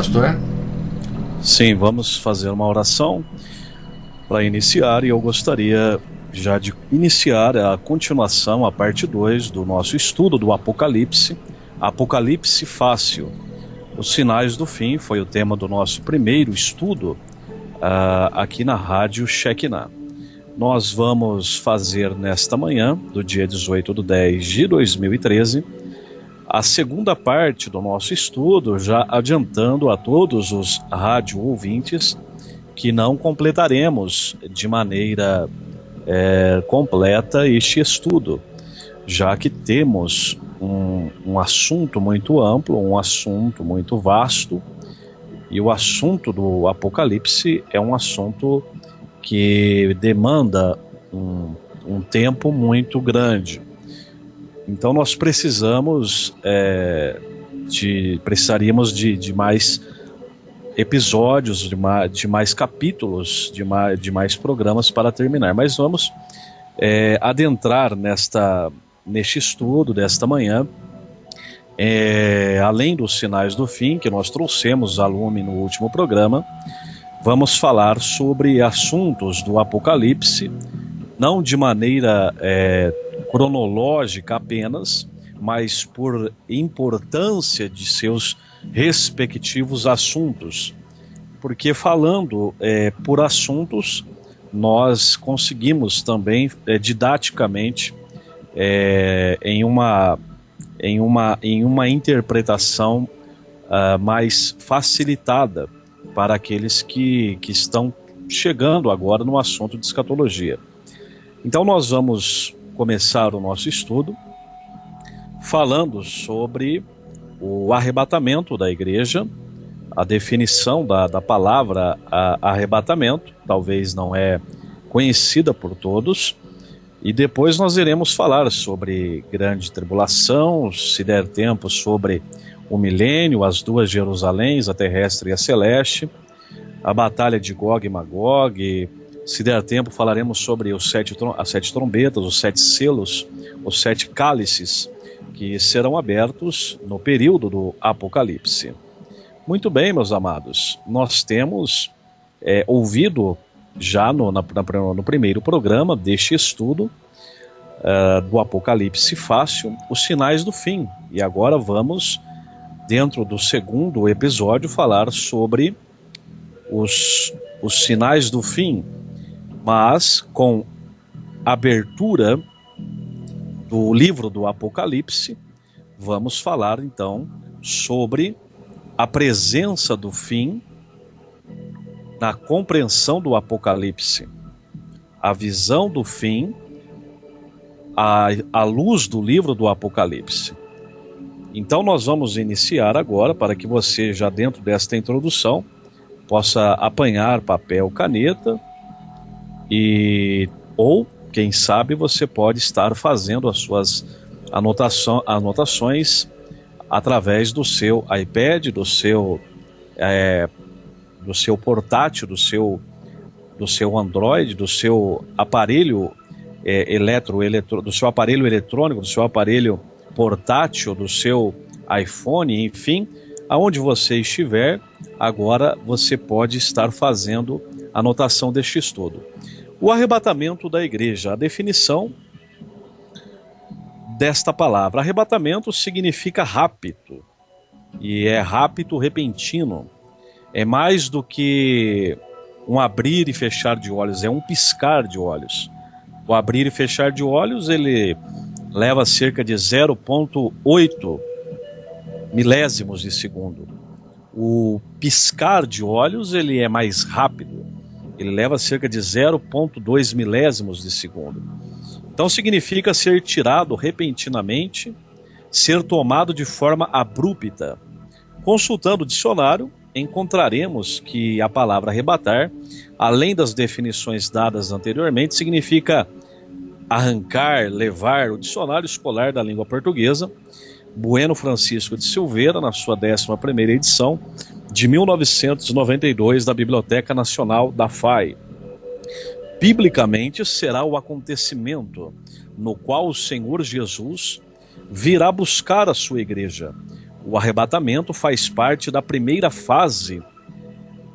Pastor? Sim, vamos fazer uma oração para iniciar, e eu gostaria já de iniciar a continuação, a parte 2 do nosso estudo do Apocalipse, Apocalipse Fácil. Os sinais do fim foi o tema do nosso primeiro estudo aqui na Rádio Shekinah. Nós vamos fazer nesta manhã, do dia 18/10 de 2013, a segunda parte do nosso estudo, já adiantando a todos os rádio ouvintes que não completaremos de maneira completa este estudo, já que temos um assunto muito amplo, um assunto muito vasto, e o assunto do Apocalipse é um assunto que demanda um tempo muito grande. Então nós precisaríamos de mais episódios, de mais capítulos, de mais programas para terminar. Mas vamos adentrar neste estudo desta manhã, além dos sinais do fim que nós trouxemos a lume no último programa. Vamos falar sobre assuntos do Apocalipse, não de maneira cronológica apenas, mas por importância de seus respectivos assuntos. Porque falando por assuntos, nós conseguimos também didaticamente, em uma interpretação mais facilitada para aqueles que estão chegando agora no assunto de escatologia. Então nós vamos começar o nosso estudo falando sobre o arrebatamento da igreja, a definição da palavra arrebatamento, talvez não é conhecida por todos, e depois nós iremos falar sobre grande tribulação, se der tempo, sobre o milênio, as duas Jerusaléns, a terrestre e a celeste, a batalha de Gog e Magog. Se der tempo, falaremos sobre as 7 trombetas, os 7 selos, os 7 cálices, que serão abertos no período do Apocalipse. Muito bem, meus amados, nós temos ouvido já no primeiro programa deste estudo do Apocalipse Fácil, os sinais do fim. E agora vamos, dentro do segundo episódio, falar sobre os sinais do fim, mas com abertura do livro do Apocalipse. Vamos falar então sobre a presença do fim na compreensão do Apocalipse, a visão do fim à luz do livro do Apocalipse. Então nós vamos iniciar agora, para que você, já dentro desta introdução, possa apanhar papel, caneta, ou, quem sabe, você pode estar fazendo as suas anotações através do seu iPad, do seu portátil, do seu Android, do seu aparelho do seu aparelho eletrônico, do seu aparelho portátil, do seu iPhone, enfim, aonde você estiver, agora você pode estar fazendo a anotação deste estudo. O arrebatamento da igreja, a definição desta palavra. Arrebatamento significa rápido, e é rápido, repentino. É mais do que um abrir e fechar de olhos, é um piscar de olhos. O abrir e fechar de olhos, ele leva cerca de 0,8 milésimos de segundo. O piscar de olhos, ele é mais rápido, ele leva cerca de 0,2 milésimos de segundo. Então significa ser tirado repentinamente, ser tomado de forma abrupta. Consultando o dicionário, encontraremos que a palavra arrebatar, além das definições dadas anteriormente, significa arrancar, levar. O dicionário escolar da língua portuguesa, Bueno Francisco de Silveira, na sua 11ª edição, de 1992, da Biblioteca Nacional da FAI. Biblicamente, será o acontecimento no qual o Senhor Jesus virá buscar a sua igreja, o arrebatamento faz parte da primeira fase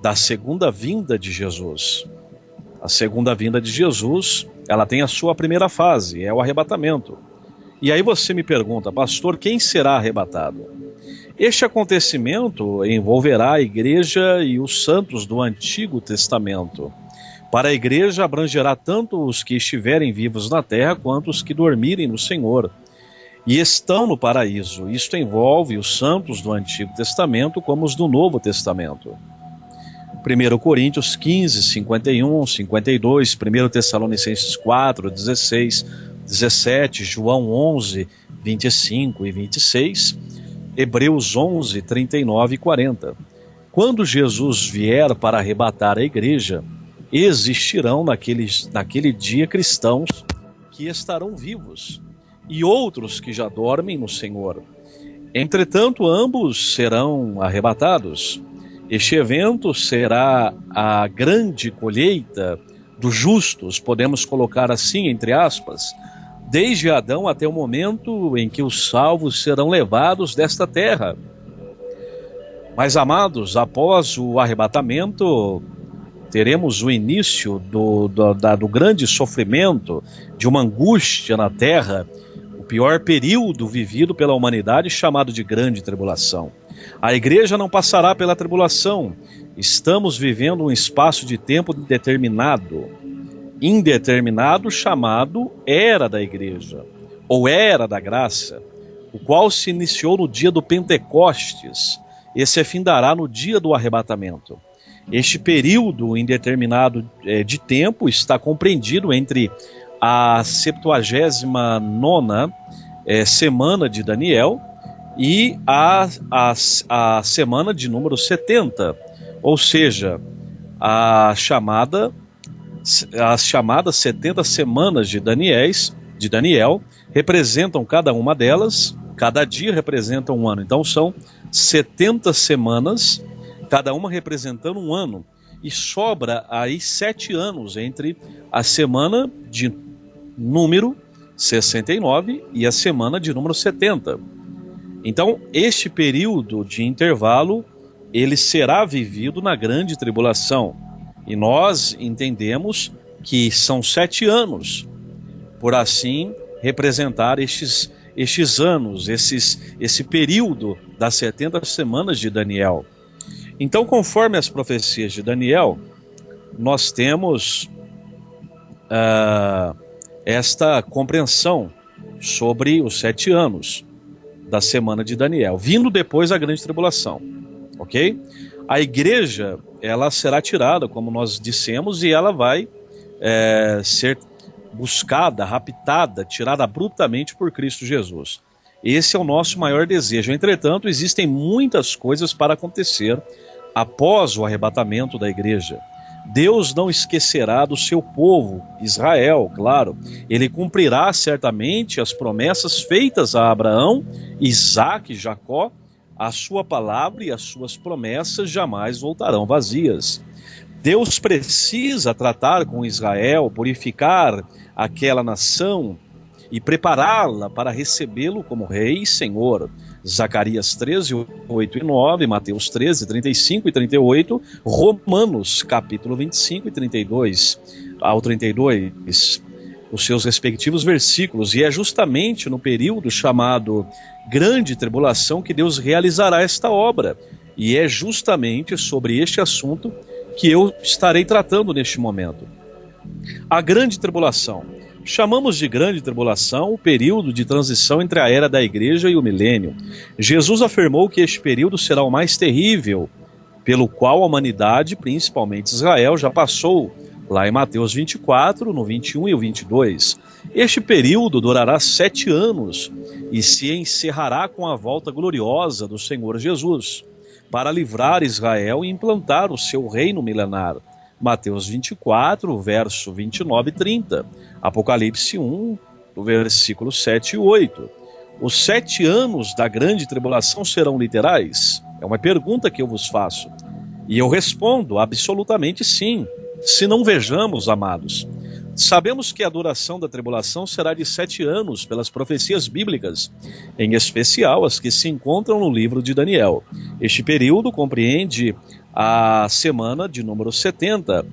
da segunda vinda de Jesus. A segunda vinda de Jesus, ela tem a sua primeira fase, é o arrebatamento. E aí você me pergunta, pastor, quem será arrebatado? Este acontecimento envolverá a igreja e os santos do Antigo Testamento. Para a igreja abrangerá tanto os que estiverem vivos na terra, quanto os que dormirem no Senhor e estão no paraíso. Isto envolve os santos do Antigo Testamento como os do Novo Testamento. 1 Coríntios 15, 51, 52, 1 Tessalonicenses 4, 16, 17, João 11, 25 e 26, Hebreus 11, 39 e 40. Quando Jesus vier para arrebatar a igreja, existirão naquele dia cristãos que estarão vivos e outros que já dormem no Senhor. Entretanto, ambos serão arrebatados. Este evento será a grande colheita dos justos, podemos colocar assim, entre aspas, desde Adão até o momento em que os salvos serão levados desta terra. Mas, amados, após o arrebatamento, teremos o início do grande sofrimento, de uma angústia na terra, o pior período vivido pela humanidade, chamado de grande tribulação. A igreja não passará pela tribulação. Estamos vivendo um espaço de tempo indeterminado, chamado Era da Igreja, ou Era da Graça, o qual se iniciou no dia do Pentecostes e se findará no dia do arrebatamento. Este período indeterminado de tempo está compreendido entre a 79ª semana de Daniel e a semana de número 70, ou seja, as chamadas 70 semanas de Daniel representam cada uma delas, cada dia representa um ano. Então são 70 semanas, cada uma representando um ano. E sobra aí 7 anos entre a semana de número 69 e a semana de número 70. Então, este período de intervalo, ele será vivido na grande tribulação. E nós entendemos que são 7 anos, por assim representar estes anos, esse período das 70 semanas de Daniel. Então, conforme as profecias de Daniel, nós temos esta compreensão sobre os 7 anos da semana de Daniel, vindo depois da grande tribulação, ok? A igreja, ela será tirada, como nós dissemos, e ela vai ser buscada, raptada, tirada abruptamente por Cristo Jesus. Esse é o nosso maior desejo. Entretanto, existem muitas coisas para acontecer após o arrebatamento da igreja. Deus não esquecerá do seu povo, Israel, claro. Ele cumprirá certamente as promessas feitas a Abraão, Isaque e Jacó. A sua palavra e as suas promessas jamais voltarão vazias. Deus precisa tratar com Israel, purificar aquela nação e prepará-la para recebê-lo como rei e senhor. Zacarias 13, 8 e 9, Mateus 13, 35 e 38, Romanos capítulo 25 e 32 ao 32, os seus respectivos versículos. E é justamente no período chamado Grande Tribulação que Deus realizará esta obra. E é justamente sobre este assunto que eu estarei tratando neste momento. A Grande Tribulação. Chamamos de Grande Tribulação o período de transição entre a era da igreja e o milênio. Jesus afirmou que este período será o mais terrível, pelo qual a humanidade, principalmente Israel, já passou, lá em Mateus 24, no 21 e o 22. Este período durará 7 anos e se encerrará com a volta gloriosa do Senhor Jesus, para livrar Israel e implantar o seu reino milenar. Mateus 24, verso 29 e 30. Apocalipse 1, do versículo 7 e 8. Os 7 anos da grande tribulação serão literais? É uma pergunta que eu vos faço. E eu respondo absolutamente sim. Se não vejamos, amados, Sabemos que a duração da tribulação será de 7 anos pelas profecias bíblicas, em especial as que se encontram no livro de Daniel. Este período compreende a semana de número 70,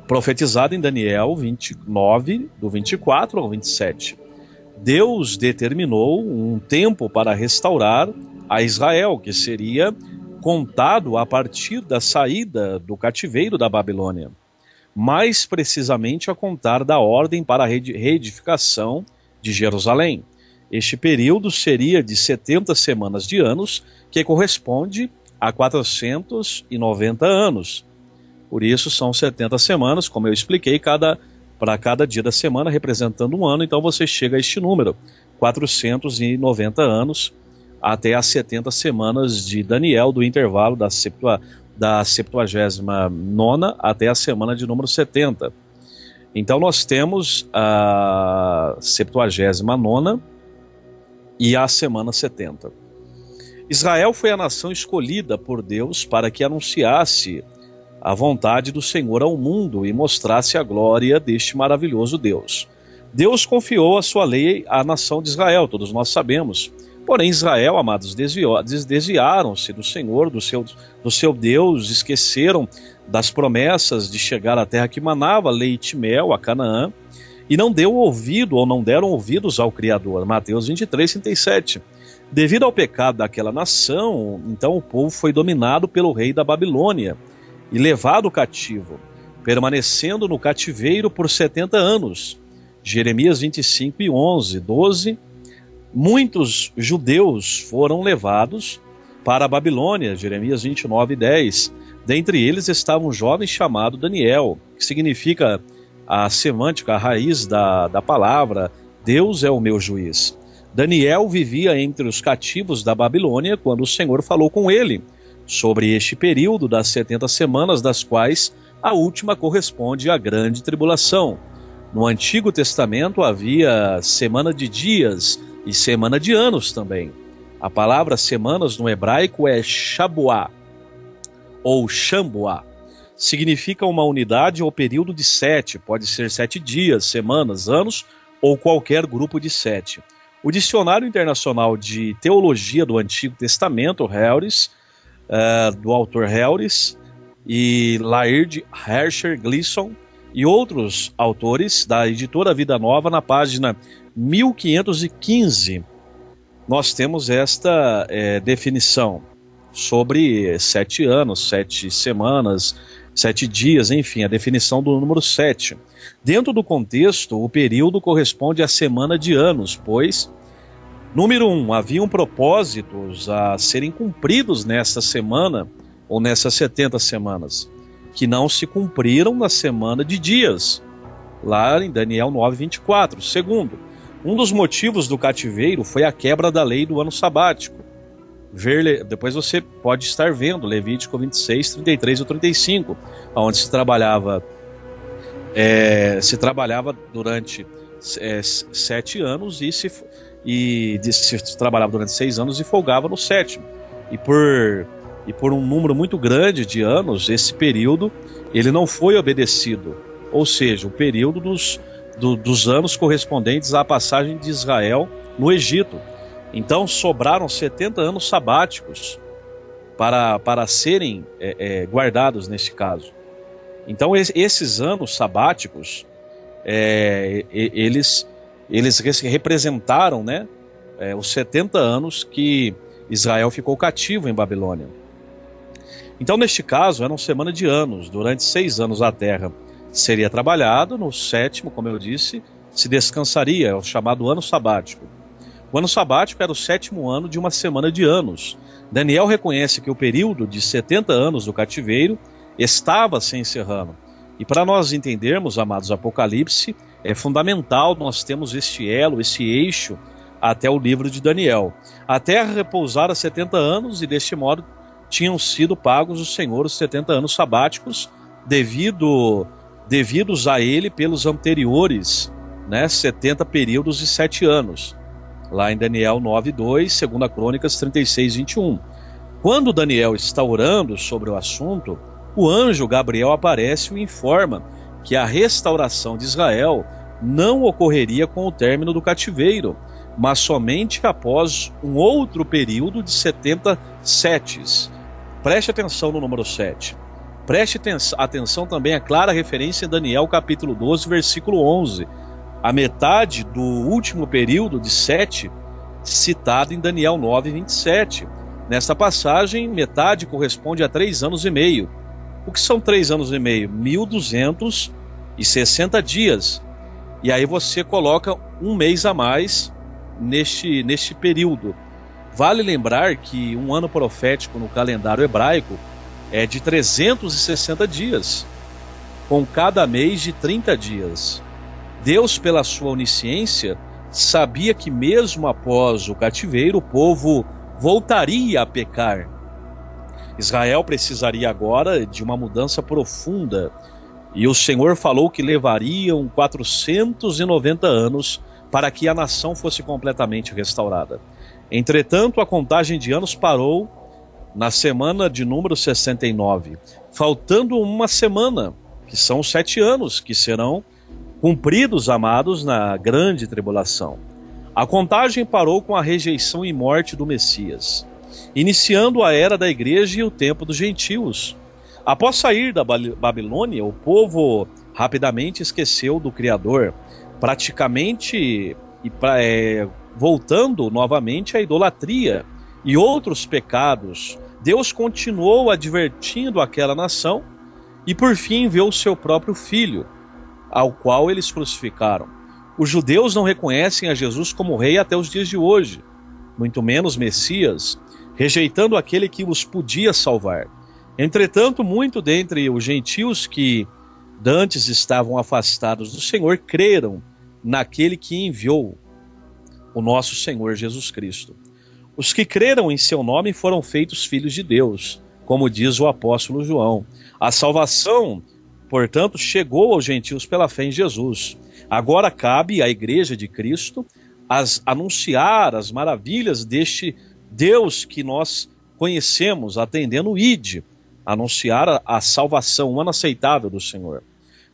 profetizada em Daniel 29, do 24 ao 27. Deus determinou um tempo para restaurar a Israel, que seria contado a partir da saída do cativeiro da Babilônia. Mais precisamente a contar da ordem para a reedificação de Jerusalém. Este período seria de 70 semanas de anos, que corresponde a 490 anos. Por isso são 70 semanas, como eu expliquei, para cada dia da semana representando um ano, então você chega a este número, 490 anos, até as 70 semanas de Daniel, do intervalo da 79ª até a semana de número 70. Então nós temos a 79ª e a semana 70. Israel foi a nação escolhida por Deus para que anunciasse a vontade do Senhor ao mundo e mostrasse a glória deste maravilhoso Deus. Deus confiou a sua lei à nação de Israel, todos nós sabemos. Porém, Israel, amados, desviaram-se do Senhor, do seu Deus, esqueceram das promessas de chegar à terra que manava leite e mel, a Canaã, e não deram ouvidos ao Criador. Mateus 23, 37. Devido ao pecado daquela nação, então o povo foi dominado pelo rei da Babilônia e levado cativo, permanecendo no cativeiro por 70 anos. Jeremias 25 e 11, 12. Muitos judeus foram levados para a Babilônia, Jeremias 29 e 10. Dentre eles estava um jovem chamado Daniel, que significa a semântica, a raiz da palavra, Deus é o meu juiz. Daniel vivia entre os cativos da Babilônia quando o Senhor falou com ele sobre este período das 70 semanas, das quais a última corresponde à grande tribulação. No Antigo Testamento havia semana de dias e semana de anos também. A palavra semanas no hebraico é Shabuá, ou Shambuá. Significa uma unidade ou período de 7, pode ser 7 dias, semanas, anos ou qualquer grupo de 7. O Dicionário Internacional de Teologia do Antigo Testamento, Harris, do autor Harris, e Laird Hersher Gleason, e outros autores da editora Vida Nova, na página 1515, nós temos esta definição sobre 7 anos, 7 semanas, 7 dias, enfim, a definição do número 7. Dentro do contexto, o período corresponde à semana de anos, pois, número 1, haviam propósitos a serem cumpridos nesta semana, ou nessas 70 semanas, que não se cumpriram na semana de dias, lá em Daniel 9, 24. Segundo, um dos motivos do cativeiro foi a quebra da lei do ano sabático. Depois você pode estar vendo Levítico 26, 33 e 35, onde se trabalhava durante 7 anos e se trabalhava durante 6 anos e folgava no 7º. E por um número muito grande de anos, esse período ele não foi obedecido. Ou seja, o período dos anos correspondentes à passagem de Israel no Egito. Então sobraram 70 anos sabáticos para serem guardados nesse caso. Então esses anos sabáticos, eles representaram, né, os 70 anos que Israel ficou cativo em Babilônia. Então neste caso era uma semana de anos. Durante 6 anos a terra seria trabalhado, no 7º, como eu disse, se descansaria, é o chamado ano sabático. O ano sabático era o 7º ano de uma semana de anos. Daniel reconhece que o período de 70 anos do cativeiro estava se encerrando. E para nós entendermos, amados, Apocalipse, é fundamental nós temos este elo, esse eixo, até o livro de Daniel. A terra repousara 70 anos e deste modo tinham sido pagos ao Senhor os 70 anos sabáticos, devidos a ele pelos anteriores, né, 70 períodos e 7 anos. Lá em Daniel 9:2, 2 Crônicas 36:21. Quando Daniel está orando sobre o assunto, o anjo Gabriel aparece e o informa que a restauração de Israel não ocorreria com o término do cativeiro, mas somente após um outro período de 70 setes. Preste atenção no número 7. Preste atenção também à clara referência em Daniel capítulo 12, versículo 11. A metade do último período de 7, citado em Daniel 9, 27. Nesta passagem, metade corresponde a 3 anos e meio. O que são 3 anos e meio? 1260 dias. E aí você coloca um mês a mais neste período. Vale lembrar que um ano profético no calendário hebraico é de 360 dias, com cada mês de 30 dias. Deus, pela sua onisciência, sabia que mesmo após o cativeiro, o povo voltaria a pecar. Israel precisaria agora de uma mudança profunda, e o Senhor falou que levariam 490 anos para que a nação fosse completamente restaurada. Entretanto, a contagem de anos parou na semana de número 69, faltando uma semana, que são 7 anos, que serão cumpridos, amados, na grande tribulação. A contagem parou com a rejeição e morte do Messias, iniciando a era da igreja e o tempo dos gentios. Após sair da Babilônia, o povo rapidamente esqueceu do Criador, voltando novamente à idolatria e outros pecados. Deus continuou advertindo aquela nação e por fim enviou seu próprio filho, ao qual eles crucificaram. Os judeus não reconhecem a Jesus como rei até os dias de hoje, muito menos Messias, rejeitando aquele que os podia salvar. Entretanto, muito dentre os gentios que dantes estavam afastados do Senhor creram naquele que enviou, o nosso Senhor Jesus Cristo. Os que creram em seu nome foram feitos filhos de Deus, como diz o apóstolo João. A salvação, portanto, chegou aos gentios pela fé em Jesus. Agora cabe à igreja de Cristo anunciar as maravilhas deste Deus que nós conhecemos, atendendo o ID, anunciar a salvação, o ano aceitável do Senhor.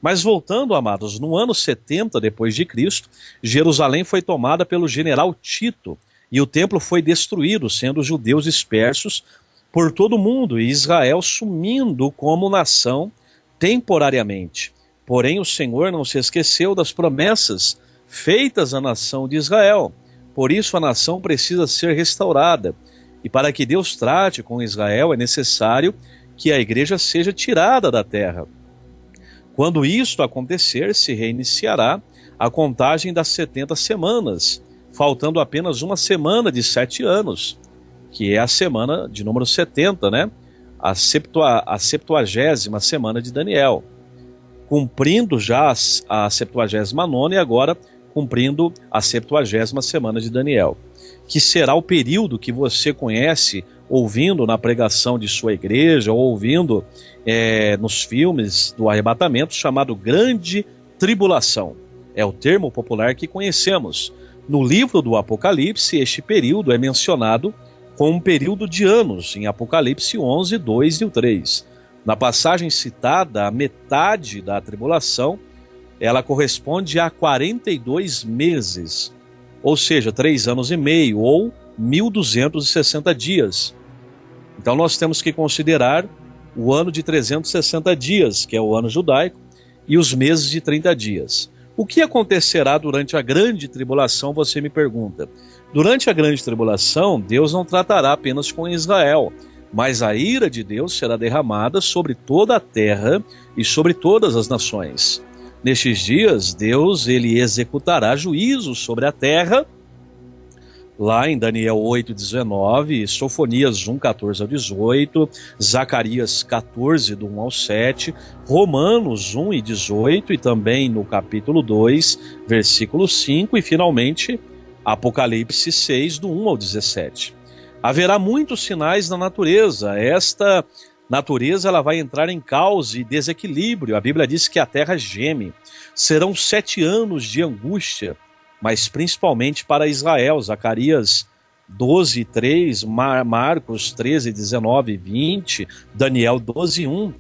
Mas voltando, amados, no ano 70 depois de Cristo, Jerusalém foi tomada pelo general Tito e o templo foi destruído, sendo os judeus dispersos por todo o mundo e Israel sumindo como nação temporariamente. Porém, o Senhor não se esqueceu das promessas feitas à nação de Israel. Por isso, a nação precisa ser restaurada. E para que Deus trate com Israel, é necessário que a igreja seja tirada da terra. Quando isto acontecer, se reiniciará a contagem das 70 semanas, faltando apenas uma semana de 7 anos, que é a semana de número 70, né? A 70ª semana de Daniel, cumprindo já a 79ª e agora cumprindo a 70ª semana de Daniel, que será o período que você conhece ouvindo na pregação de sua igreja, ou ouvindo nos filmes do arrebatamento, chamado Grande Tribulação. É o termo popular que conhecemos. No livro do Apocalipse, este período é mencionado com um período de anos, em Apocalipse 11, 2 e 3. Na passagem citada, a metade da tribulação, ela corresponde a 42 meses, ou seja, 3 anos e meio, ou 1260 dias. Então nós temos que considerar o ano de 360 dias, que é o ano judaico, e os meses de 30 dias. O que acontecerá durante a grande tribulação, você me pergunta? Durante a grande tribulação, Deus não tratará apenas com Israel, mas a ira de Deus será derramada sobre toda a terra e sobre todas as nações. Nestes dias, Deus ele executará juízo sobre a terra, lá em Daniel 8:19, Sofonias 1:14 ao 18, Zacarias 14, do 1 ao 7, Romanos 1:18 e também no capítulo 2, versículo 5 e finalmente Apocalipse 6, do 1 ao 17. Haverá muitos sinais na natureza. Esta natureza ela vai entrar em caos e desequilíbrio. A Bíblia diz que a terra geme. Serão 7 anos de angústia, mas principalmente para Israel. Zacarias 12:3, Marcos 13:19 e 20, Daniel 12:1.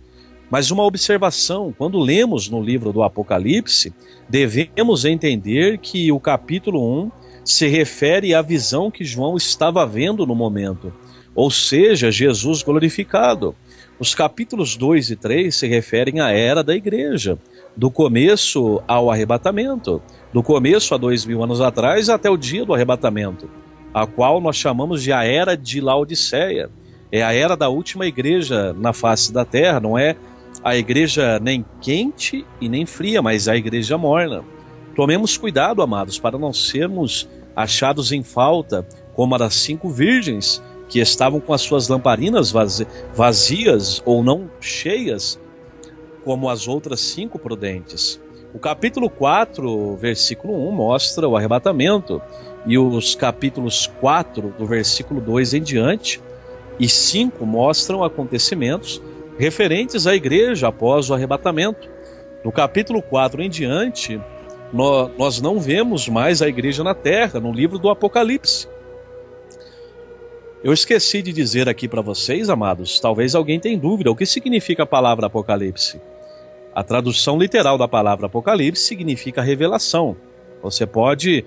Mas uma observação: quando lemos no livro do Apocalipse, devemos entender que o capítulo 1 se refere à visão que João estava vendo no momento, ou seja, Jesus glorificado. Os capítulos 2 e 3 se referem à era da igreja, do começo ao arrebatamento, do começo há 2000 anos atrás até o dia do arrebatamento, a qual nós chamamos de a era de Laodiceia. É a era da última igreja na face da terra, não é a igreja nem quente e nem fria, mas a igreja morna. Tomemos cuidado, amados, para não sermos achados em falta, como as 5 virgens que estavam com as suas lamparinas vazias ou não cheias, como as outras 5 prudentes. O capítulo 4, versículo 1, mostra o arrebatamento, e os capítulos 4, do versículo 2 em diante, e 5 mostram acontecimentos referentes à igreja após o arrebatamento. No capítulo 4 em diante, nós não vemos mais a igreja na terra, no livro do Apocalipse. Eu esqueci de dizer aqui para vocês, amados, talvez alguém tenha dúvida, o que significa a palavra Apocalipse? A tradução literal da palavra Apocalipse significa revelação. Você pode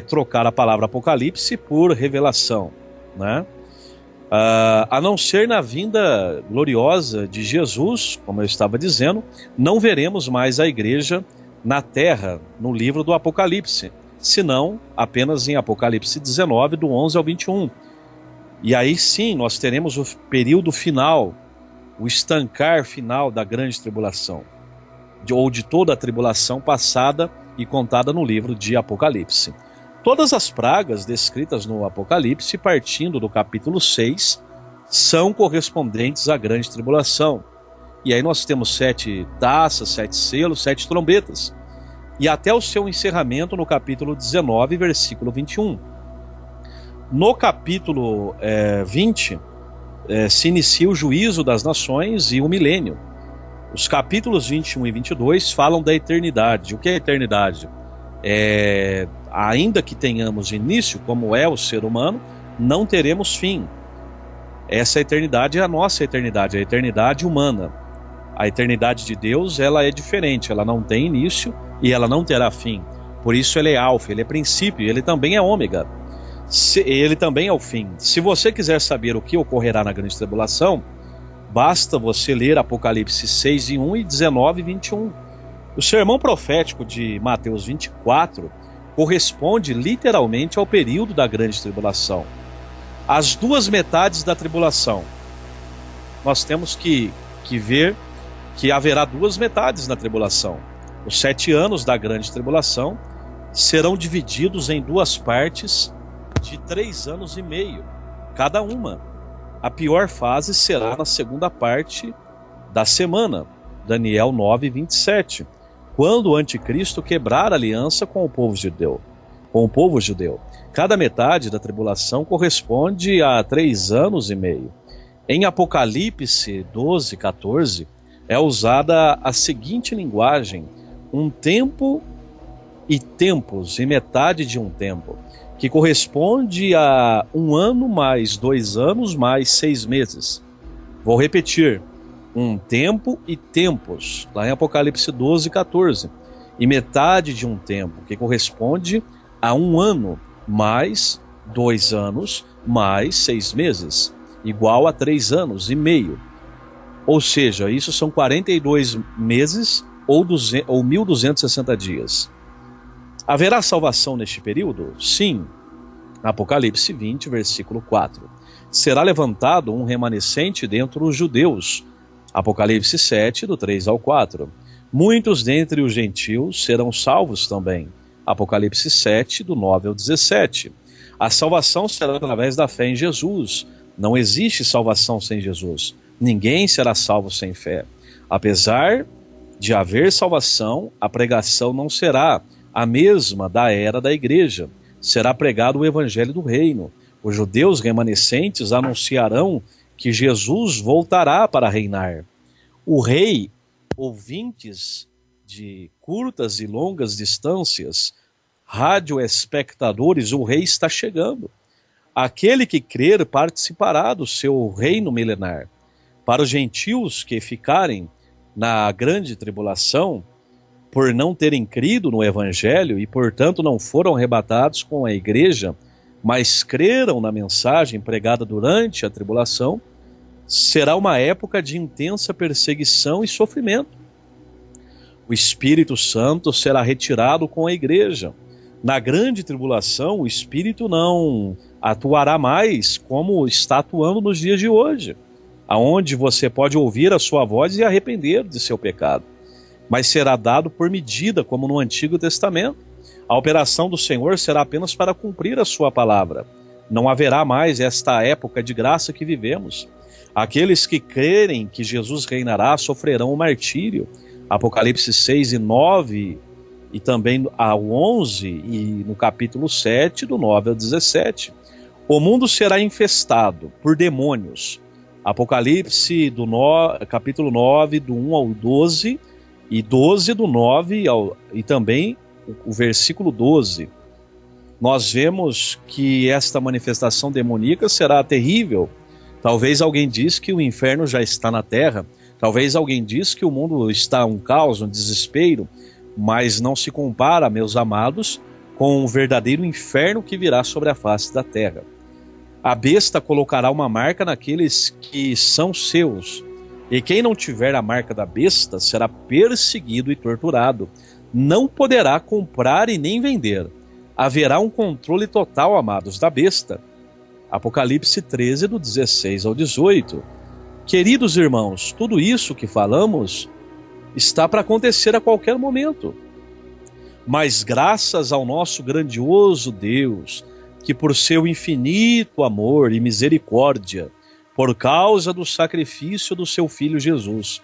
trocar a palavra Apocalipse por revelação, né? A não ser na vinda gloriosa de Jesus, como eu estava dizendo, não veremos mais a igreja na terra, no livro do Apocalipse, senão apenas em Apocalipse 19, do 11 ao 21. E aí sim, nós teremos o período final, o estancar final da grande tribulação, ou de toda a tribulação passada e contada no livro de Apocalipse. Todas as pragas descritas no Apocalipse, partindo do capítulo 6, são correspondentes à grande tribulação. E aí nós temos 7 taças, 7 selos, 7 trombetas. E até o seu encerramento no capítulo 19, versículo 21. No capítulo 20, se inicia o juízo das nações e o milênio. Os capítulos 21 e 22 falam da eternidade. O que é a eternidade? Ainda que tenhamos início, como é o ser humano, não teremos fim. Essa eternidade é a nossa eternidade, a eternidade humana. A eternidade de Deus, ela é diferente, ela não tem início e ela não terá fim. Por isso ele é alfa, ele é princípio, ele também é ômega. Ele também é o fim. Se você quiser saber o que ocorrerá na grande tribulação, basta você ler Apocalipse 6 e 1 e 19 e 21. O sermão profético de Mateus 24 corresponde literalmente ao período da grande tribulação. As 2 metades da tribulação. Nós temos que ver que haverá 2 metades na tribulação. Os 7 anos da grande tribulação serão divididos em 2 partes de 3 anos e meio, cada uma. A pior fase será na segunda parte da semana, Daniel 9, 27, quando o anticristo quebrar a aliança com o povo judeu. Cada metade da tribulação corresponde a 3 anos e meio. Em Apocalipse 12, 14, é usada a seguinte linguagem: um tempo e tempos, e metade de um tempo, que corresponde a 1 ano mais 2 anos mais 6 meses. Vou repetir: um tempo e tempos, lá em Apocalipse 12, 14, e metade de um tempo, que corresponde a 1 ano mais 2 anos mais 6 meses, igual a 3 anos e meio. Ou seja, isso são 42 meses ou 1.260 dias. Haverá salvação neste período? Sim. Apocalipse 20, versículo 4. Será levantado um remanescente dentre os judeus. Apocalipse 7, do 3 ao 4. Muitos dentre os gentios serão salvos também. Apocalipse 7, do 9 ao 17. A salvação será através da fé em Jesus. Não existe salvação sem Jesus. Ninguém será salvo sem fé. Apesar de haver salvação, a pregação não será a mesma da era da igreja. Será pregado o evangelho do reino. Os judeus remanescentes anunciarão que Jesus voltará para reinar. O rei, ouvintes de curtas e longas distâncias, radioespectadores, o rei está chegando. Aquele que crer participará do seu reino milenar. Para os gentios que ficarem, na grande tribulação, por não terem crido no Evangelho e, portanto, não foram arrebatados com a igreja, mas creram na mensagem pregada durante a tribulação, será uma época de intensa perseguição e sofrimento. O Espírito Santo será retirado com a igreja. Na grande tribulação, o Espírito não atuará mais como está atuando nos dias de hoje, aonde você pode ouvir a sua voz e arrepender de seu pecado, mas será dado por medida, como no Antigo Testamento. A operação do Senhor será apenas para cumprir a sua palavra. Não haverá mais esta época de graça que vivemos. Aqueles que crerem que Jesus reinará sofrerão o martírio. Apocalipse 6 e 9, e também ao 11, e no capítulo 7, do 9 ao 17. O mundo será infestado por demônios. Apocalipse capítulo 9, do 1 ao 12, e 12 do 9 e também o versículo 12. Nós vemos que esta manifestação demoníaca será terrível. Talvez alguém diz que o inferno já está na terra. Talvez alguém diz que o mundo está um caos, um desespero, mas não se compara, meus amados, com o verdadeiro inferno que virá sobre a face da terra. A besta colocará uma marca naqueles que são seus, e quem não tiver a marca da besta será perseguido e torturado. Não poderá comprar e nem vender. Haverá um controle total, amados, da besta. Apocalipse 13, do 16 ao 18. Queridos irmãos, tudo isso que falamos está para acontecer a qualquer momento. Mas graças ao nosso grandioso Deus, que por seu infinito amor e misericórdia, por causa do sacrifício do seu Filho Jesus,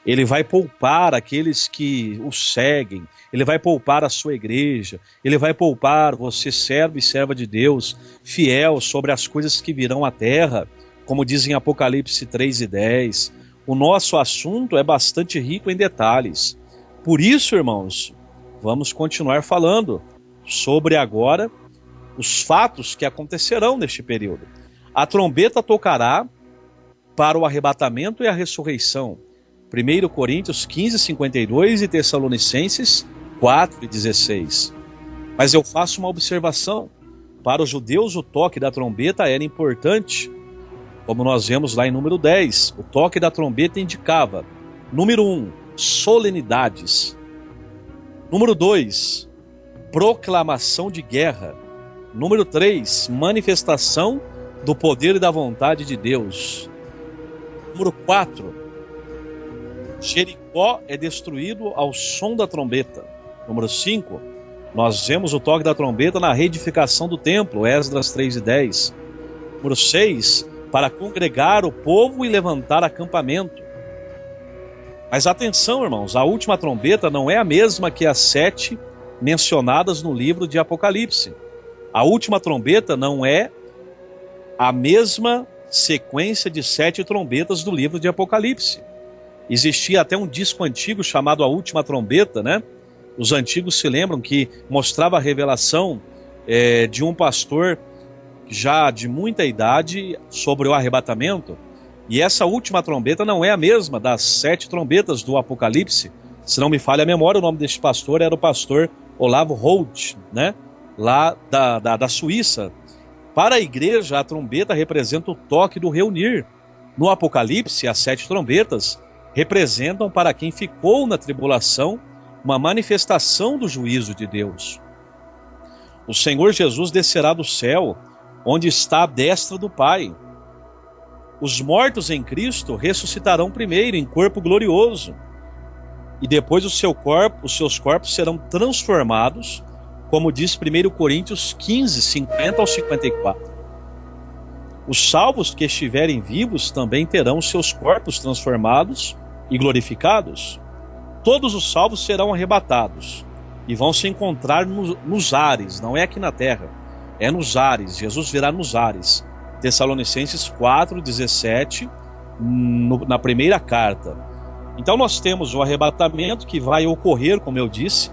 Ele vai poupar aqueles que o seguem, Ele vai poupar a sua igreja, Ele vai poupar você, servo e serva de Deus, fiel sobre as coisas que virão à terra, como diz em Apocalipse 3 e 10. O nosso assunto é bastante rico em detalhes. Por isso, irmãos, vamos continuar falando sobre agora os fatos que acontecerão neste período. A trombeta tocará para o arrebatamento e a ressurreição. 1 Coríntios 15, 52 e Tessalonicenses 4 e 16. Mas eu faço uma observação. Para os judeus o toque da trombeta era importante, como nós vemos lá em número 10. O toque da trombeta indicava, número 1, solenidades. Número 2, proclamação de guerra. Número 3, manifestação do poder e da vontade de Deus. Número 4, Jericó é destruído ao som da trombeta. Número 5, nós vemos o toque da trombeta na reedificação do templo, Esdras 3 e 10. Número 6, para congregar o povo e levantar acampamento. Mas atenção, irmãos, a última trombeta não é a mesma que as 7 mencionadas no livro de Apocalipse. A última trombeta não é a mesma sequência de 7 trombetas do livro de Apocalipse. Existia até um disco antigo chamado A Última Trombeta, né? Os antigos se lembram que mostrava a revelação de um pastor já de muita idade sobre o arrebatamento. E essa última trombeta não é a mesma das 7 trombetas do Apocalipse. Se não me falha a memória, o nome deste pastor era o pastor Olavo Holt, né? Lá da Suíça. Para a igreja, a trombeta representa o toque do reunir. No Apocalipse, as 7 trombetas representam para quem ficou na tribulação uma manifestação do juízo de Deus. O Senhor Jesus descerá do céu, onde está a destra do Pai. Os mortos em Cristo ressuscitarão primeiro em corpo glorioso, e depois os seus corpos serão transformados, como diz 1 Coríntios 15, 50 ao 54. Os salvos que estiverem vivos também terão os seus corpos transformados e glorificados. Todos os salvos serão arrebatados e vão se encontrar nos ares, não é aqui na terra, é nos ares. Jesus virá nos ares. Tessalonicenses 4, 17, na primeira carta. Então nós temos o arrebatamento que vai ocorrer, como eu disse,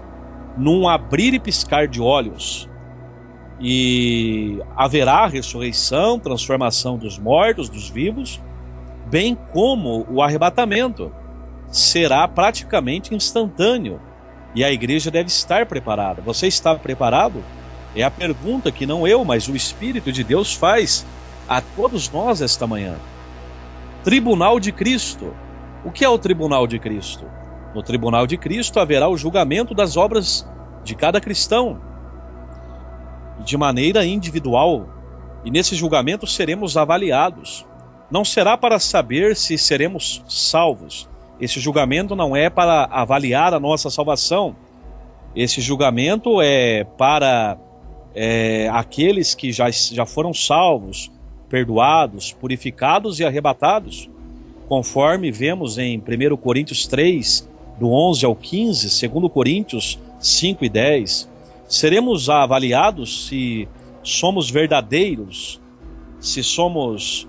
num abrir e piscar de olhos. E haverá ressurreição, transformação dos mortos, dos vivos, bem como o arrebatamento. será praticamente instantâneo. E a igreja deve estar preparada. Você está preparado? É a pergunta que não eu, mas o Espírito de Deus faz a todos nós esta manhã. Tribunal de Cristo. O que é o Tribunal de Cristo? No Tribunal de Cristo haverá o julgamento das obras de cada cristão, de maneira individual. E nesse julgamento seremos avaliados. Não será para saber se seremos salvos. Esse julgamento não é para avaliar a nossa salvação. Esse julgamento é para aqueles que já foram salvos, perdoados, purificados e arrebatados. Conforme vemos em 1 Coríntios 3, do 11 ao 15, 2 Coríntios 5 e 10. Seremos avaliados se somos verdadeiros, se somos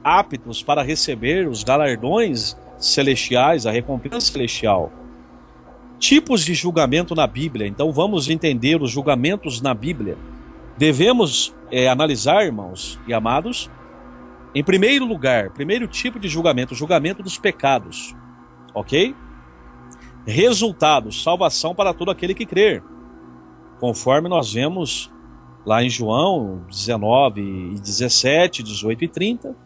aptos para receber os galardões celestiais, a recompensa celestial. Tipos de julgamento na Bíblia. Então vamos entender os julgamentos na Bíblia. Devemos analisar, irmãos e amados, em primeiro lugar, primeiro tipo de julgamento, o julgamento dos pecados. Ok? Resultado, salvação para todo aquele que crer. Conforme nós vemos lá em João 19 e 17, 18 e 30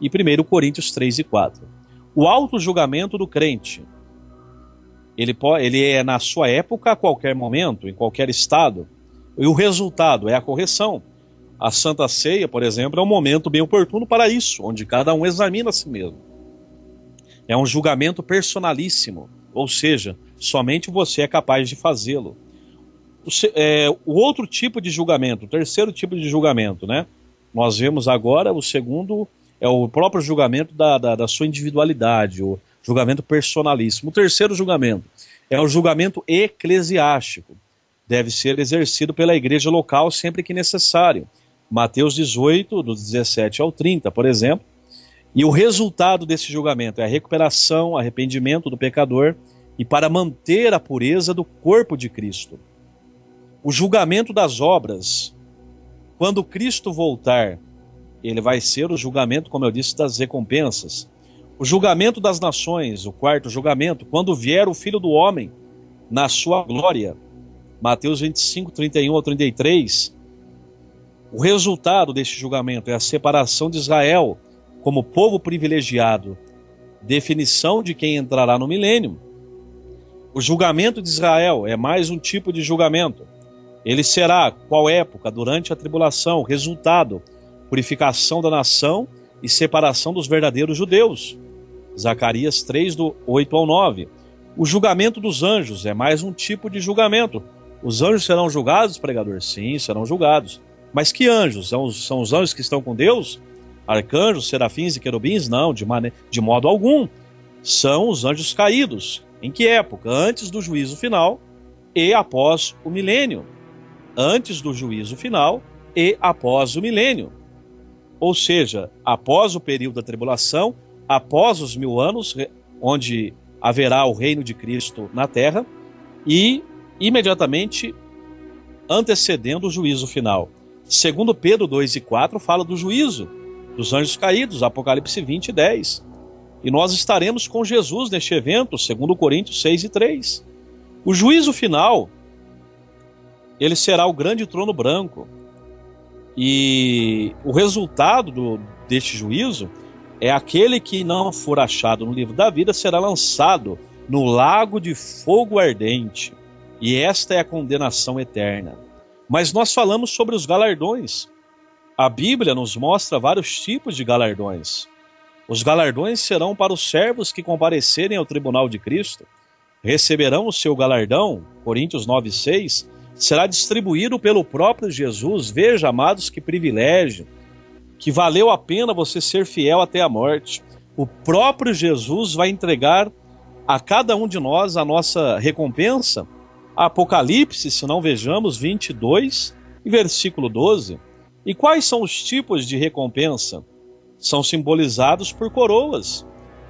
e 1 Coríntios 3 e 4. O auto-julgamento do crente. Ele é na sua época, a qualquer momento, em qualquer estado. E o resultado é a correção. A Santa Ceia, por exemplo, é um momento bem oportuno para isso, onde cada um examina a si mesmo. É um julgamento personalíssimo, ou seja, somente você é capaz de fazê-lo. O outro tipo de julgamento, o terceiro tipo de julgamento, né? Nós vemos agora o segundo, é o próprio julgamento da sua individualidade, o julgamento personalíssimo. O terceiro julgamento é o julgamento eclesiástico. Deve ser exercido pela igreja local sempre que necessário. Mateus 18, do 17 ao 30, por exemplo. E o resultado desse julgamento é a recuperação, arrependimento do pecador e para manter a pureza do corpo de Cristo. O julgamento das obras. Quando Cristo voltar, ele vai ser o julgamento, como eu disse, das recompensas. O julgamento das nações, o quarto julgamento, quando vier o Filho do Homem na sua glória. Mateus 25, 31 ao 33. O resultado deste julgamento é a separação de Israel como povo privilegiado, definição de quem entrará no milênio. O julgamento de Israel é mais um tipo de julgamento. Ele será, qual época? Durante a tribulação. Resultado, purificação da nação e separação dos verdadeiros judeus. Zacarias 3, do 8 ao 9. O julgamento dos anjos é mais um tipo de julgamento. Os anjos serão julgados, pregador? Sim, serão julgados. Mas que anjos? São os anjos que estão com Deus? Arcanjos, serafins e querubins? Não, de modo algum. São os anjos caídos. Em que época? Antes do juízo final e após o milênio. Antes do juízo final e após o milênio. Ou seja, após o período da tribulação, após os 1000 anos, onde haverá o reino de Cristo na terra, e imediatamente antecedendo o juízo final. Segundo Pedro 2 e 4 fala do juízo dos anjos caídos, Apocalipse 20 e 10. E nós estaremos com Jesus neste evento, segundo Coríntios 6 e 3. O juízo final, ele será o grande trono branco. E o resultado deste juízo é aquele que não for achado no livro da vida será lançado no lago de fogo ardente. E esta é a condenação eterna. Mas nós falamos sobre os galardões. A Bíblia nos mostra vários tipos de galardões. Os galardões serão para os servos que comparecerem ao tribunal de Cristo. Receberão o seu galardão, Coríntios 9, 6, será distribuído pelo próprio Jesus. Veja, amados, que privilégio, que valeu a pena você ser fiel até a morte. O próprio Jesus vai entregar a cada um de nós a nossa recompensa. Apocalipse, se não vejamos, 22 e versículo 12. E quais são os tipos de recompensa? São simbolizados por coroas.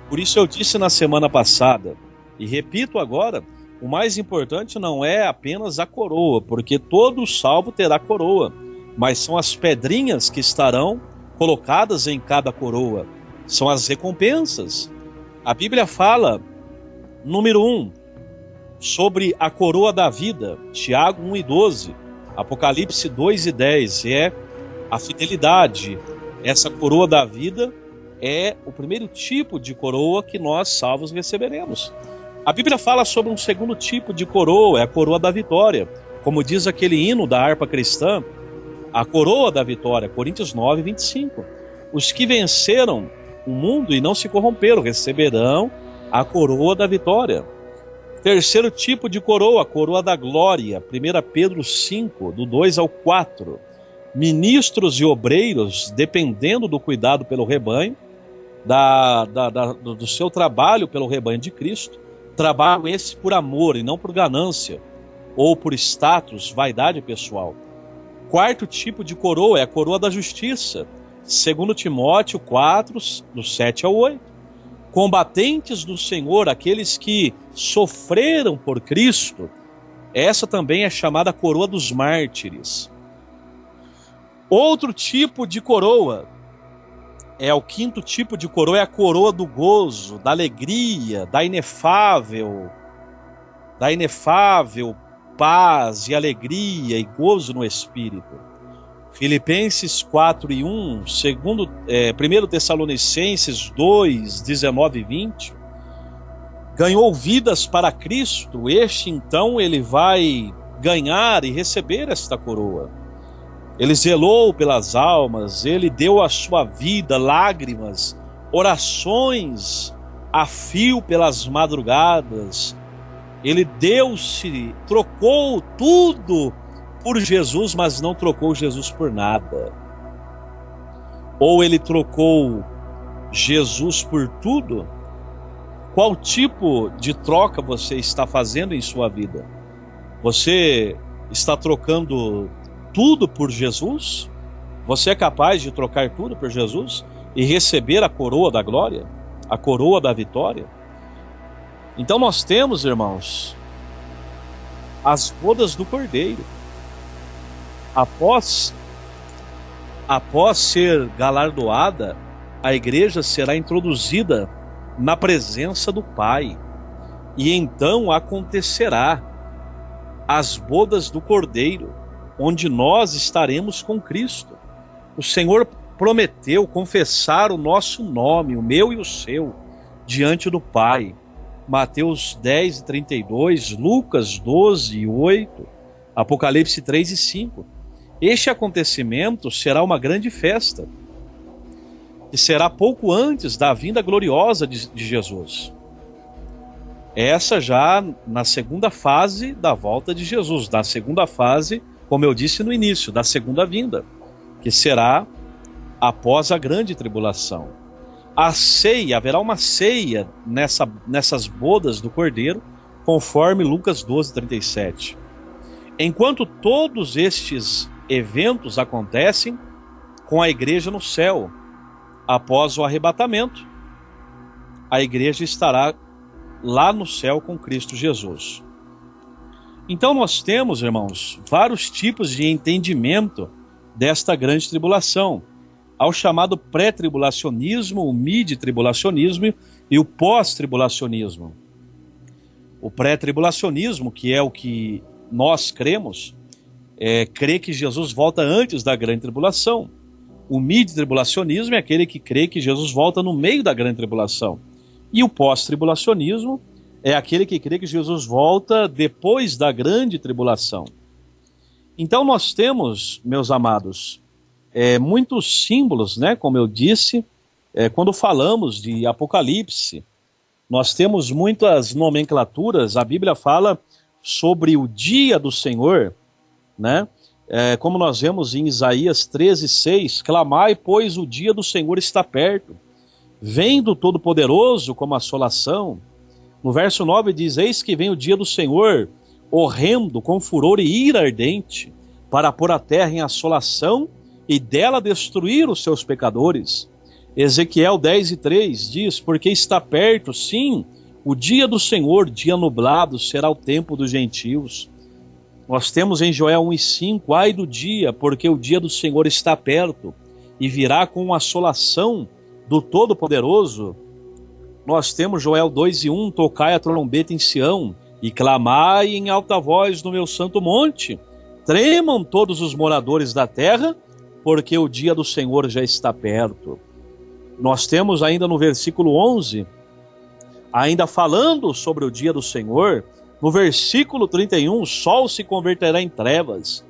Por isso eu disse na semana passada, e repito agora, o mais importante não é apenas a coroa, porque todo salvo terá coroa, mas são as pedrinhas que estarão colocadas em cada coroa. São as recompensas. A Bíblia fala número 1, sobre a coroa da vida, Tiago 1:12, Apocalipse 2:10, é a fidelidade. Essa coroa da vida é o primeiro tipo de coroa que nós, salvos, receberemos. A Bíblia fala sobre um segundo tipo de coroa, é a coroa da vitória. Como diz aquele hino da harpa cristã, a coroa da vitória, Coríntios 9:25. Os que venceram o mundo e não se corromperam receberão a coroa da vitória. Terceiro tipo de coroa, a coroa da glória, 1 Pedro 5, do 2 ao 4. Ministros e obreiros, dependendo do cuidado pelo rebanho, do seu trabalho pelo rebanho de Cristo, trabalho esse por amor e não por ganância, ou por status, vaidade pessoal. Quarto tipo de coroa é a coroa da justiça, 2 Timóteo 4, do 7 ao 8. Combatentes do Senhor, aqueles que sofreram por Cristo, essa também é chamada coroa dos mártires. Outro tipo de coroa, o quinto tipo de coroa, é a coroa do gozo, da alegria, da inefável paz e alegria e gozo no Espírito. Filipenses 4:1, 1 Tessalonicenses 2, 19 e 20, ganhou vidas para Cristo, este então ele vai ganhar e receber esta coroa. Ele zelou pelas almas, ele deu a sua vida, lágrimas, orações a fio pelas madrugadas, ele deu-se, trocou tudo por Jesus, mas não trocou Jesus por nada. Ou ele trocou Jesus por tudo? Qual tipo de troca você está fazendo em sua vida? Você está trocando tudo por Jesus? Você é capaz de trocar tudo por Jesus e receber a coroa da glória, a coroa da vitória? Então nós temos, irmãos, as bodas do Cordeiro. Após ser galardoada, a igreja será introduzida na presença do Pai. E então acontecerá as bodas do Cordeiro, onde nós estaremos com Cristo. O Senhor prometeu confessar o nosso nome, o meu e o seu, diante do Pai. Mateus 10:32, Lucas 12:8, Apocalipse 3:5. Este acontecimento será uma grande festa, que será pouco antes da vinda gloriosa de Jesus. Essa já na segunda fase da volta de Jesus, na segunda fase, como eu disse no início, da segunda vinda, que será após a grande tribulação. A ceia, haverá uma ceia nessas bodas do Cordeiro, conforme Lucas 12:37. Enquanto todos estes eventos acontecem com a igreja no céu, após o arrebatamento, a igreja estará lá no céu com Cristo Jesus. Então nós temos, irmãos, vários tipos de entendimento desta grande tribulação. Há o chamado pré-tribulacionismo, o mid-tribulacionismo e o pós-tribulacionismo. O pré-tribulacionismo, que é o que nós cremos, crê que Jesus volta antes da grande tribulação. O mid-tribulacionismo é aquele que crê que Jesus volta no meio da grande tribulação. E o pós-tribulacionismo é aquele que crê que Jesus volta depois da grande tribulação. Então nós temos, meus amados, muitos símbolos, né? Como eu disse, quando falamos de Apocalipse, nós temos muitas nomenclaturas. A Bíblia fala sobre o dia do Senhor, né? Como nós vemos em Isaías 13:6, clamai, pois o dia do Senhor está perto, vem do Todo-Poderoso como assolação. No verso 9 diz, eis que vem o dia do Senhor, horrendo, com furor e ira ardente, para pôr a terra em assolação e dela destruir os seus pecadores. Ezequiel 10:3 diz, porque está perto, sim, o dia do Senhor, dia nublado, será o tempo dos gentios. Nós temos em Joel 1:5, ai do dia, porque o dia do Senhor está perto, e virá com assolação do Todo-Poderoso. Nós temos Joel 2:1, tocai a trombeta em Sião e clamai em alta voz no meu santo monte. Tremam todos os moradores da terra, porque o dia do Senhor já está perto. Nós temos ainda no versículo 11, ainda falando sobre o dia do Senhor, no versículo 31, o sol se converterá em trevas,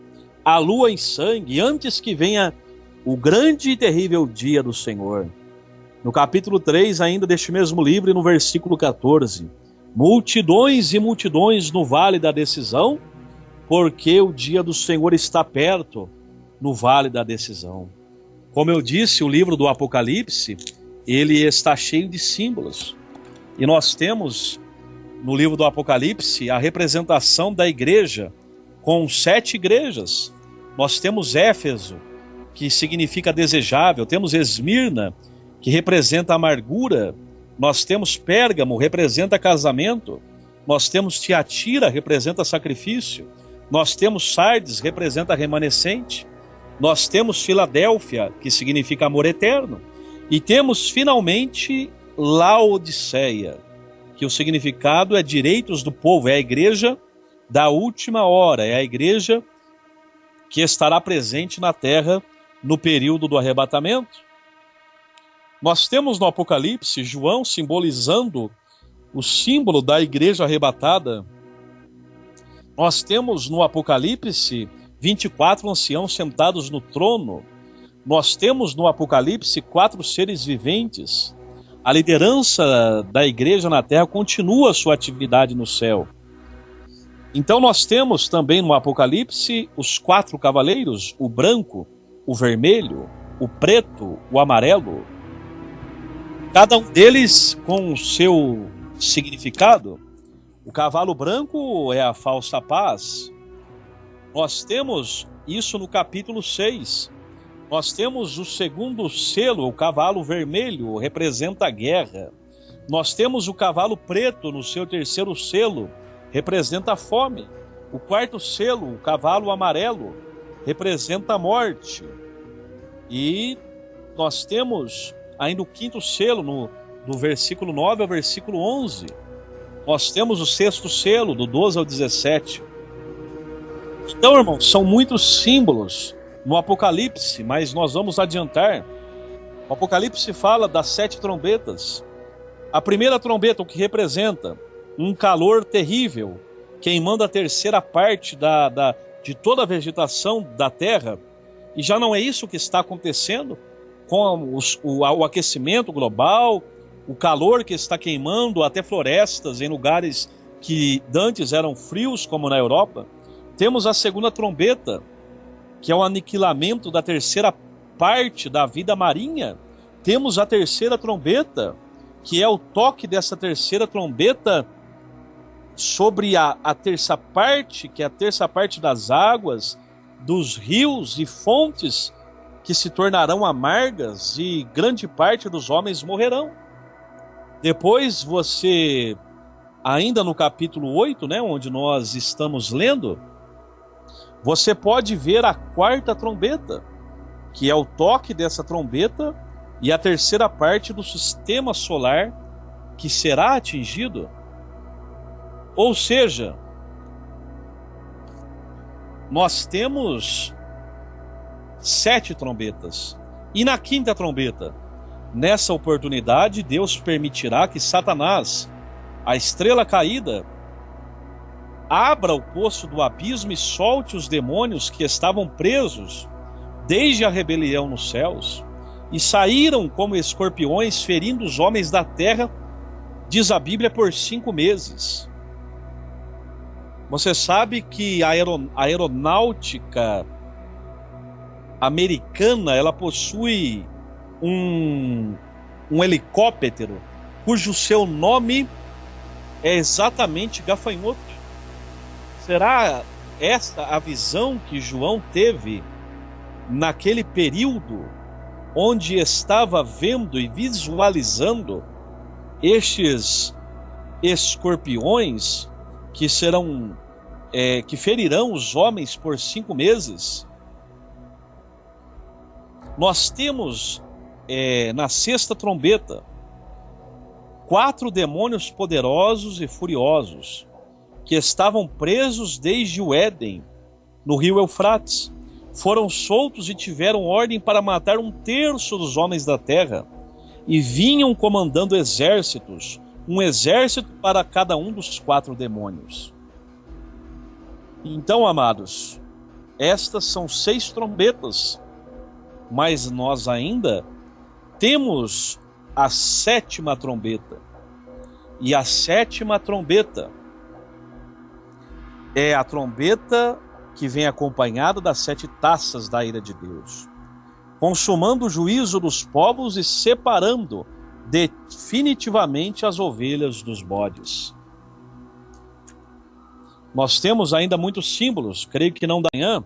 a lua em sangue, antes que venha o grande e terrível dia do Senhor. No capítulo 3, ainda deste mesmo livro, no versículo 14, multidões e multidões no vale da decisão, porque o dia do Senhor está perto, no vale da decisão. Como eu disse, o livro do Apocalipse, ele está cheio de símbolos. E nós temos, no livro do Apocalipse, a representação da igreja, com 7 igrejas. Nós temos Éfeso, que significa desejável, temos Esmirna, que representa amargura, nós temos Pérgamo, representa casamento, nós temos Tiatira, representa sacrifício, nós temos Sardes, representa remanescente, nós temos Filadélfia, que significa amor eterno, e temos finalmente Laodiceia, que o significado é direitos do povo, é a igreja da última hora, é a igreja que estará presente na terra no período do arrebatamento. Nós temos no Apocalipse João simbolizando o símbolo da igreja arrebatada. Nós temos no Apocalipse 24 anciãos sentados no trono. Nós temos no Apocalipse 4 seres viventes. A liderança da igreja na terra continua a sua atividade no céu. Então nós temos também no Apocalipse os 4 cavaleiros, o branco, o vermelho, o preto, o amarelo. Cada um deles com o seu significado. O cavalo branco é a falsa paz. Nós temos isso no capítulo 6. Nós temos o segundo selo, o cavalo vermelho, representa a guerra. Nós temos o cavalo preto no seu terceiro selo, representa a fome. O quarto selo, o cavalo amarelo, representa a morte. E nós temos ainda o quinto selo, do versículo 9 ao versículo 11. Nós temos o sexto selo, do 12 ao 17. Então, irmãos, são muitos símbolos no Apocalipse, mas nós vamos adiantar. O Apocalipse fala das 7 trombetas. A primeira trombeta, o que representa um calor terrível, queimando a terceira parte de toda a vegetação da terra. E já não é isso que está acontecendo com o aquecimento global, o calor que está queimando até florestas em lugares que dantes eram frios, como na Europa. Temos a segunda trombeta, que é o aniquilamento da terceira parte da vida marinha. Temos a terceira trombeta, que é o toque dessa terceira trombeta sobre a terça parte, que é a terça parte das águas, dos rios e fontes que se tornarão amargas e grande parte dos homens morrerão. Depois você, ainda no capítulo 8, né, onde nós estamos lendo, você pode ver a quarta trombeta, que é o toque dessa trombeta e a terceira parte do sistema solar que será atingido. Ou seja, nós temos 7 trombetas. E na quinta trombeta, nessa oportunidade, Deus permitirá que Satanás, a estrela caída, abra o poço do abismo e solte os demônios que estavam presos desde a rebelião nos céus e saíram como escorpiões, ferindo os homens da terra, diz a Bíblia, por 5 meses. Você sabe que a aeronáutica americana, ela possui um helicóptero cujo seu nome é exatamente gafanhoto. Será esta a visão que João teve naquele período onde estava vendo e visualizando estes escorpiões que serão que ferirão os homens por 5 meses? Nós temos na sexta trombeta 4 demônios poderosos e furiosos, que estavam presos desde o Éden, no rio Eufrates, foram soltos e tiveram ordem para matar 1/3 dos homens da terra, e vinham comandando exércitos, um exército para cada um dos 4 demônios. Então, amados, estas são 6 trombetas, mas nós ainda temos a 7ª trombeta. E a 7ª trombeta é a trombeta que vem acompanhada das 7 taças da ira de Deus, consumando o juízo dos povos e separando definitivamente as ovelhas dos bodes. Nós temos ainda muitos símbolos, creio que não da manhã,